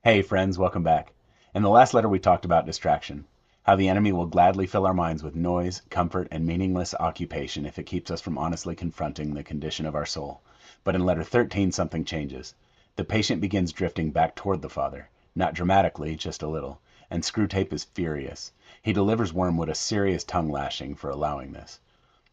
Hey friends, welcome back. In the last letter we talked about distraction, how the enemy will gladly fill our minds with noise, comfort, and meaningless occupation if it keeps us from honestly confronting the condition of our soul. But in letter 13 something changes. The patient begins drifting back toward the Father, not dramatically, just a little, and Screwtape is furious. He delivers Wormwood a serious tongue lashing for allowing this.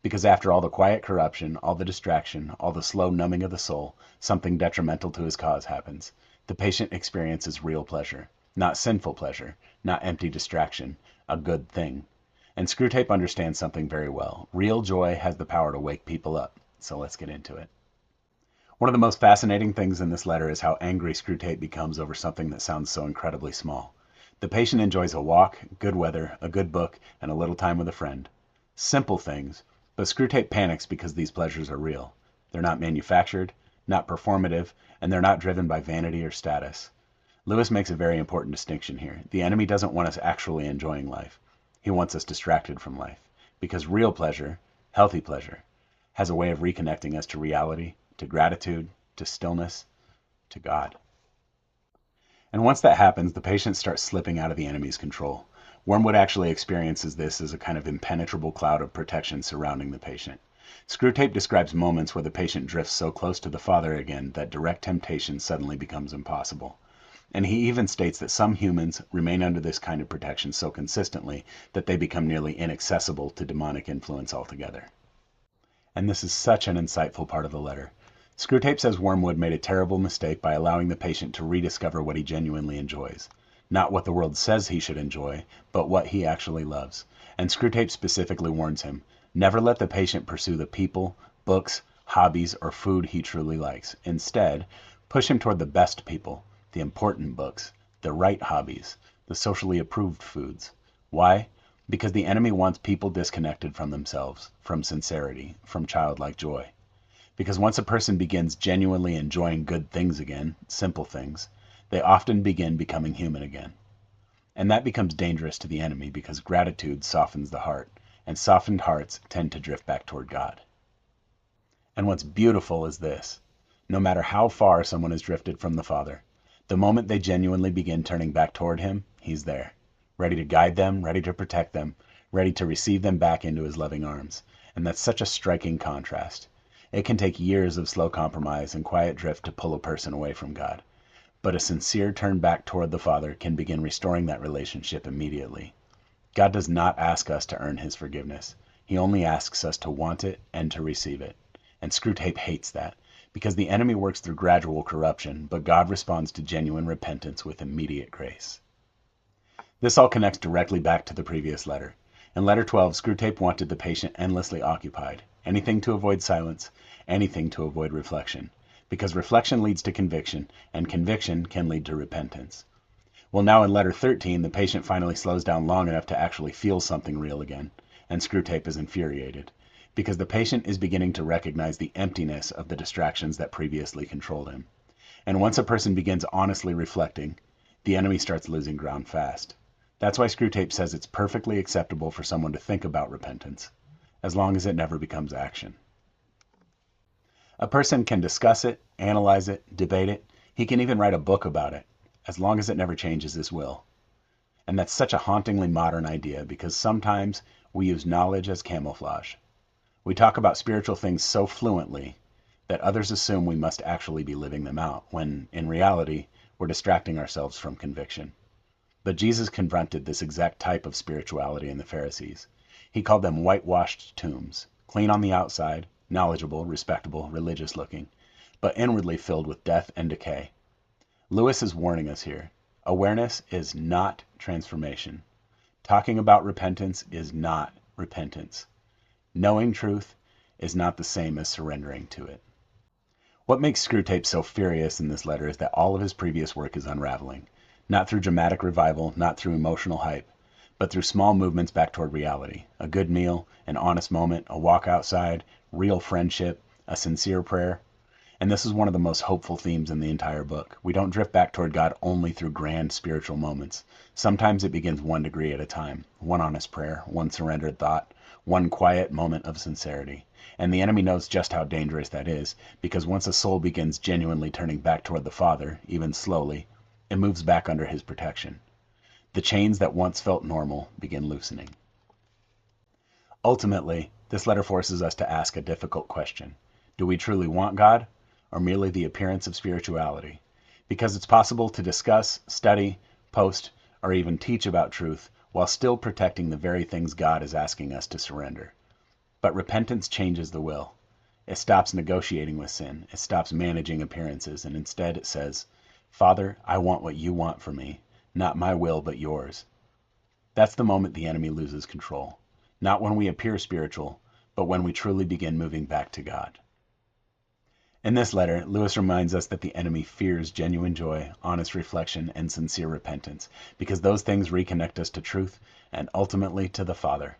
Because after all the quiet corruption, all the distraction, all the slow numbing of the soul, something detrimental to his cause happens. The patient experiences real pleasure, not sinful pleasure, not empty distraction, a good thing. And Screwtape understands something very well. Real joy has the power to wake people up. So let's get into it. One of the most fascinating things in this letter is how angry Screwtape becomes over something that sounds so incredibly small. The patient enjoys a walk, good weather, a good book, and a little time with a friend. Simple things, but Screwtape panics because these pleasures are real. They're not manufactured, not performative, and they're not driven by vanity or status. Lewis makes a very important distinction here. The enemy doesn't want us actually enjoying life. He wants us distracted from life. Because real pleasure, healthy pleasure, has a way of reconnecting us to reality, to gratitude, to stillness, to God. And once that happens, the patient starts slipping out of the enemy's control. Wormwood actually experiences this as a kind of impenetrable cloud of protection surrounding the patient. Screwtape describes moments where the patient drifts so close to the Father again that direct temptation suddenly becomes impossible. And he even states that some humans remain under this kind of protection so consistently that they become nearly inaccessible to demonic influence altogether. And this is such an insightful part of the letter. Screwtape says Wormwood made a terrible mistake by allowing the patient to rediscover what he genuinely enjoys. Not what the world says he should enjoy, but what he actually loves. And Screwtape specifically warns him, never let the patient pursue the people, books, hobbies, or food he truly likes. Instead, push him toward the best people, the important books, the right hobbies, the socially approved foods. Why? Because the enemy wants people disconnected from themselves, from sincerity, from childlike joy. Because once a person begins genuinely enjoying good things again, simple things, they often begin becoming human again. And that becomes dangerous to the enemy because gratitude softens the heart, and softened hearts tend to drift back toward God. And what's beautiful is this. No matter how far someone has drifted from the Father, the moment they genuinely begin turning back toward Him, He's there, ready to guide them, ready to protect them, ready to receive them back into His loving arms. And that's such a striking contrast. It can take years of slow compromise and quiet drift to pull a person away from God. But a sincere turn back toward the Father can begin restoring that relationship immediately. God does not ask us to earn His forgiveness. He only asks us to want it and to receive it. And Screwtape hates that, because the enemy works through gradual corruption, but God responds to genuine repentance with immediate grace. This all connects directly back to the previous letter. In letter 12, Screwtape wanted the patient endlessly occupied, anything to avoid silence, anything to avoid reflection, because reflection leads to conviction, and conviction can lead to repentance. Well, now in letter 13, the patient finally slows down long enough to actually feel something real again, and Screwtape is infuriated, because the patient is beginning to recognize the emptiness of the distractions that previously controlled him. And once a person begins honestly reflecting, the enemy starts losing ground fast. That's why Screwtape says it's perfectly acceptable for someone to think about repentance, as long as it never becomes action. A person can discuss it, analyze it, debate it. He can even write a book about it, as long as it never changes his will. And that's such a hauntingly modern idea because sometimes we use knowledge as camouflage. We talk about spiritual things so fluently that others assume we must actually be living them out, when in reality, we're distracting ourselves from conviction. But Jesus confronted this exact type of spirituality in the Pharisees. He called them whitewashed tombs, clean on the outside, knowledgeable, respectable, religious looking, but inwardly filled with death and decay. Lewis is warning us here. Awareness is not transformation. Talking about repentance is not repentance. Knowing truth is not the same as surrendering to it. What makes Screwtape so furious in this letter is that all of his previous work is unraveling, not through dramatic revival, not through emotional hype, but through small movements back toward reality. A good meal, an honest moment, a walk outside, real friendship, a sincere prayer. And this is one of the most hopeful themes in the entire book. We don't drift back toward God only through grand spiritual moments. Sometimes it begins one degree at a time, one honest prayer, one surrendered thought, one quiet moment of sincerity. And the enemy knows just how dangerous that is, because once a soul begins genuinely turning back toward the Father, even slowly, and moves back under his protection. The chains that once felt normal begin loosening. Ultimately, this letter forces us to ask a difficult question. Do we truly want God, or merely the appearance of spirituality? Because it's possible to discuss, study, post, or even teach about truth while still protecting the very things God is asking us to surrender. But repentance changes the will. It stops negotiating with sin. It stops managing appearances, and instead it says, Father, I want what you want for me, not my will but yours. That's the moment the enemy loses control. Not when we appear spiritual, but when we truly begin moving back to God. In this letter, Lewis reminds us that the enemy fears genuine joy, honest reflection, and sincere repentance, because those things reconnect us to truth and ultimately to the Father.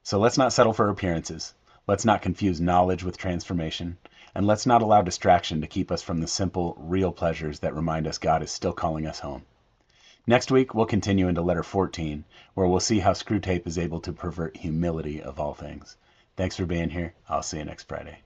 So let's not settle for appearances. Let's not confuse knowledge with transformation, and let's not allow distraction to keep us from the simple, real pleasures that remind us God is still calling us home. Next week, we'll continue into letter 14, where we'll see how Screwtape is able to pervert humility of all things. Thanks for being here. I'll see you next Friday.